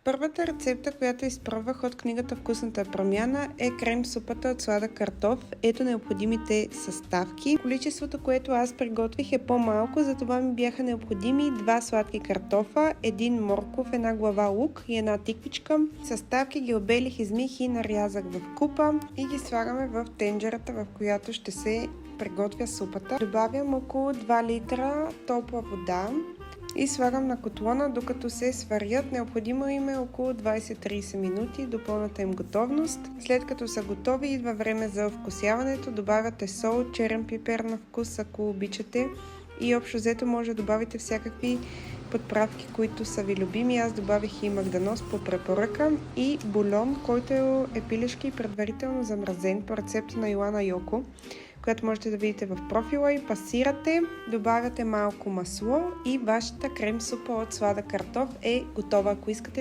Първата рецепта, която изпробвах от книгата Вкусната промяна е крем супата от сладък картоф. Ето необходимите съставки. Количеството, което аз приготвих е по-малко, затова ми бяха необходими 2 сладки картофа, 1 морков, 1 глава лук и 1 тиквичка. Съставки ги обелих, измих и нарязах в купа и ги слагаме в тенджерата, в която ще се приготвя супата. Добавям около 2 литра топла вода и слагам на котлона, докато се сварят. Необходимо им е около 20-30 минути до пълната им готовност. След като са готови, идва време за вкусяването. Добавяте сол, черен пипер на вкус, ако обичате. И общо взето може да добавите всякакви подправки, които са ви любими. Аз добавих и магданоз по препоръка и бульон, който е пилешки предварително замразен по рецепта на Йоана Йоко, която можете да видите в профила, и пасирате, добавяте малко масло и вашата крем супа от сладък картоф е готова. Ако искате